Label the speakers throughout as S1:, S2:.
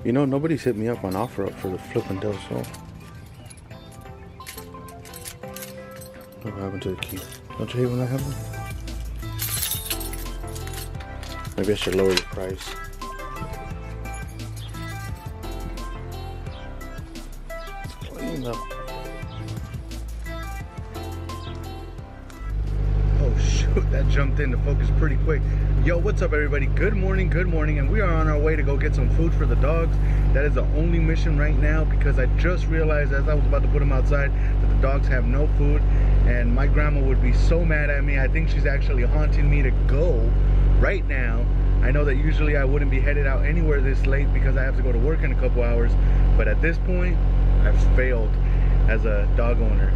S1: You know, nobody's hit me up on OfferUp for the flipping Del Sol. What happened to the key? Don't you hate when that happens? Maybe I should lower the price. It's clean though. Oh shoot, that jumped into focus pretty quick. Yo, what's up everybody? Good morning, and we are on our way to go get some food for the dogs. That is the only mission right now because I just realized as I was about to put them outside that the dogs have no food, and my grandma would be so mad at me. I think she's actually haunting me to go right now. I know that usually I wouldn't be headed out anywhere this late because I have to go to work in a couple hours, but at this point I've failed as a dog owner,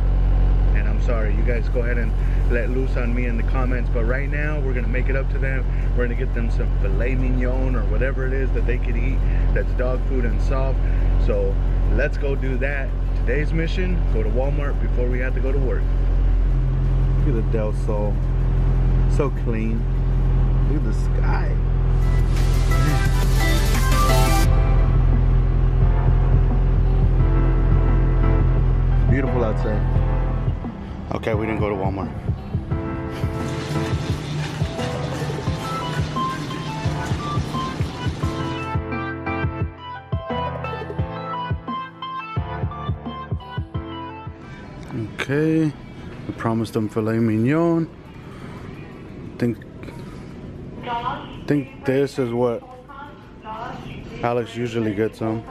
S1: and I'm sorry. You guys go ahead and let loose on me in the comments, but right now we're gonna make it up to them. We're gonna get them some filet mignon or whatever it is that they could eat that's dog food and soft. So let's go do that. Today's mission, go to Walmart before we have to go to work. Look at the Del Sol, so clean. Look at the sky. It's beautiful outside. Okay, we didn't go to Walmart. Okay, we promised them filet mignon. Think this is what Alex usually gets them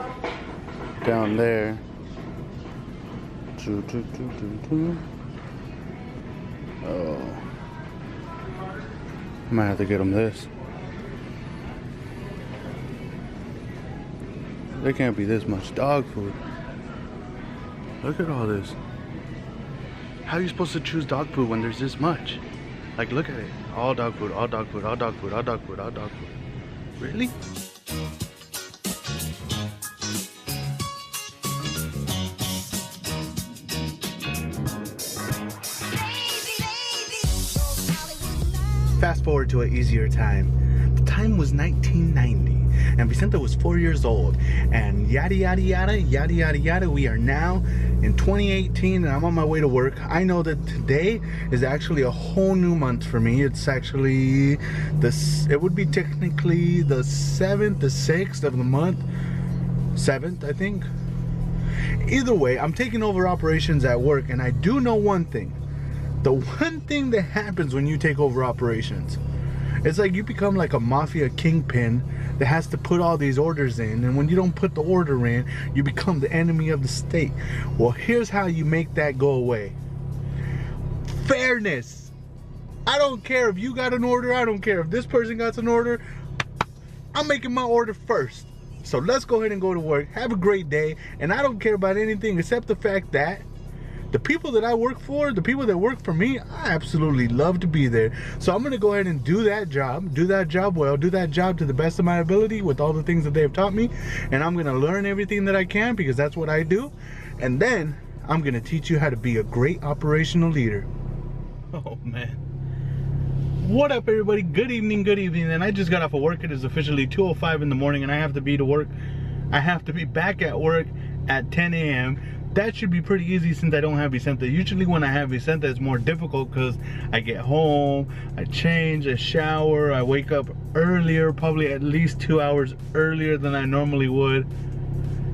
S1: down there. Oh, I might have to get them this. There can't be this much dog food. Look at all this. How are you supposed to choose dog food when there's this much? Like, look at it. All dog food, all dog food, all dog food, all dog food, all dog food. Really? Fast forward to an easier time. The time was 1990 and Vicente was 4 years old, and yada yada yada yada yada yada. We are now in 2018 and I'm on my way to work. I know that today is actually a whole new month for me. It's actually it would be technically the 7th, the 6th of the month. 7th, I think. Either way, I'm taking over operations at work, and I do know one thing. The one thing that happens when you take over operations, it's like you become like a mafia kingpin that has to put all these orders in, and when you don't put the order in, you become the enemy of the state. Well, here's how you make that go away. Fairness. I don't care if you got an order, I don't care if this person got an order. I'm making my order first. So let's go ahead and go to work. Have a great day, and I don't care about anything except the fact that the people that I work for, the people that work for me, I absolutely love to be there. So I'm gonna go ahead and do that job well, do that job to the best of my ability with all the things that they have taught me, and I'm gonna learn everything that I can because that's what I do. And then I'm gonna teach you how to be a great operational leader. Oh man. What up everybody? Good evening, and I just got off of work. It is officially 2:05 in the morning and I have to be to work. I have to be back at work at 10 a.m. That should be pretty easy since I don't have Vicente. Usually when I have Vicente, it's more difficult because I get home, I change, I shower, I wake up earlier, probably at least 2 hours earlier than I normally would.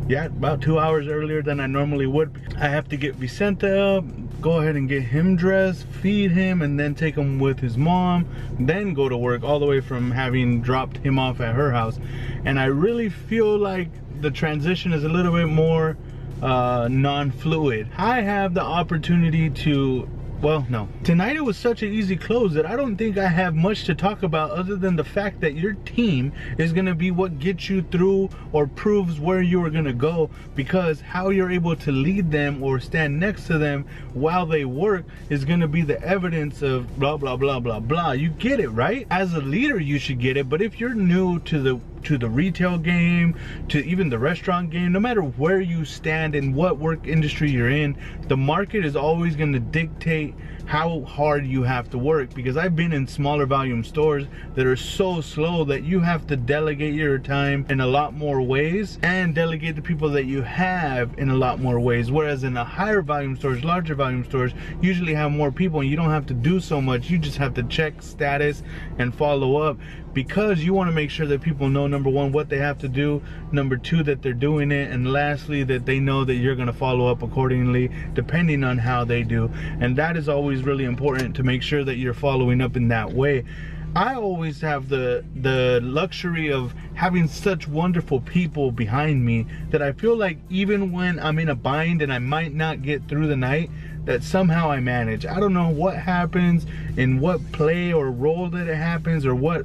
S1: Yeah, about 2 hours earlier than I normally would. I have to get Vicente up, go ahead and get him dressed, feed him, and then take him with his mom, then go to work, all the way from having dropped him off at her house. And I really feel like the transition is a little bit more non-fluid. I have the opportunity to, well, no. Tonight it was such an easy close that I don't think I have much to talk about other than the fact that your team is going to be what gets you through or proves where you are going to go, because how you're able to lead them or stand next to them while they work is going to be the evidence of blah blah blah blah blah. You get it, right? As a leader you should get it, but if you're new to the retail game, to even the restaurant game, no matter where you stand and what work industry you're in, the market is always going to dictate how hard you have to work, because I've been in smaller volume stores that are so slow that you have to delegate your time in a lot more ways and delegate the people that you have in a lot more ways, whereas in a higher volume stores, larger volume stores, usually have more people and you don't have to do so much. You just have to check status and follow up, because you want to make sure that people know, number one, what they have to do, number two, that they're doing it, and lastly, that they know that you're going to follow up accordingly depending on how they do. And that is always really important, to make sure that you're following up in that way. I always have the luxury of having such wonderful people behind me that I feel like even when I'm in a bind and I might not get through the night, that somehow I manage. I don't know what happens, in what play or role that it happens, or what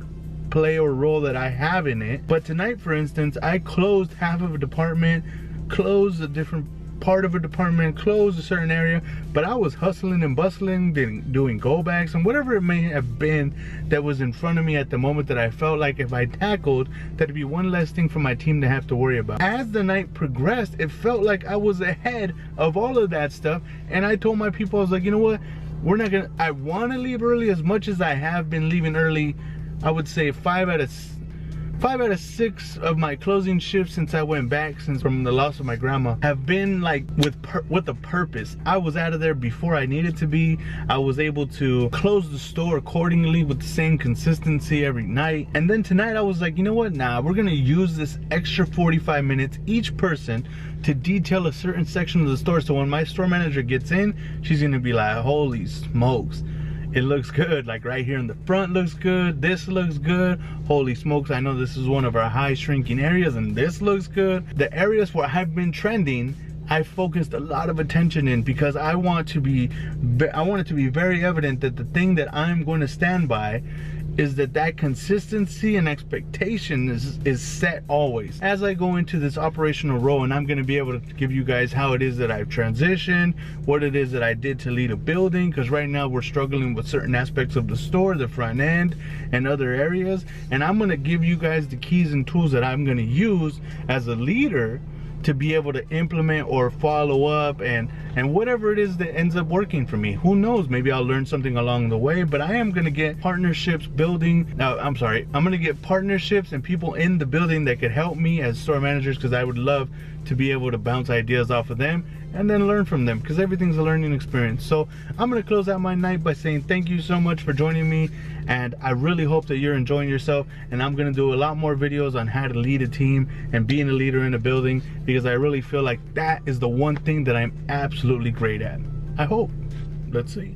S1: play or role that I have in it. But tonight, for instance, I closed half of a department, closed a different part of a department, closed a certain area, but I was hustling and bustling, doing go backs and whatever it may have been that was in front of me at the moment, that I felt like if I tackled, that'd be one less thing for my team to have to worry about. As the night progressed, it felt like I was ahead of all of that stuff, and I told my people, I was like, you know what, we're not gonna, I want to leave early as much as I have been leaving early. I would say 5 out of 6 of my closing shifts since I went back, since from the loss of my grandma, have been like with a purpose. I was out of there before I needed to be. I was able to close the store accordingly with the same consistency every night. And then tonight I was like, you know what, nah, we're gonna use this extra 45 minutes each person to detail a certain section of the store, so when my store manager gets in, she's gonna be like, holy smokes, it looks good. Like right here in the front looks good, this looks good, holy smokes, I know this is one of our high shrinking areas and this looks good. The areas where I've been trending, I focused a lot of attention in, because I want it to be very evident that the thing that I'm going to stand by is that consistency and expectation is set always. As I go into this operational role, and I'm going to be able to give you guys how it is that I've transitioned, what it is that I did to lead a building, because right now we're struggling with certain aspects of the store, the front end and other areas, and I'm going to give you guys the keys and tools that I'm going to use as a leader to be able to implement or follow up, and whatever it is that ends up working for me. Who knows, maybe I'll learn something along the way, but I am gonna get partnerships I'm gonna get partnerships and people in the building that could help me as store managers, because I would love to be able to bounce ideas off of them and then learn from them, because everything's a learning experience. So I'm gonna close out my night by saying thank you so much for joining me, and I really hope that you're enjoying yourself. And I'm gonna do a lot more videos on how to lead a team and being a leader in a building, because I really feel like that is the one thing that I'm absolutely great at. I hope. Let's see.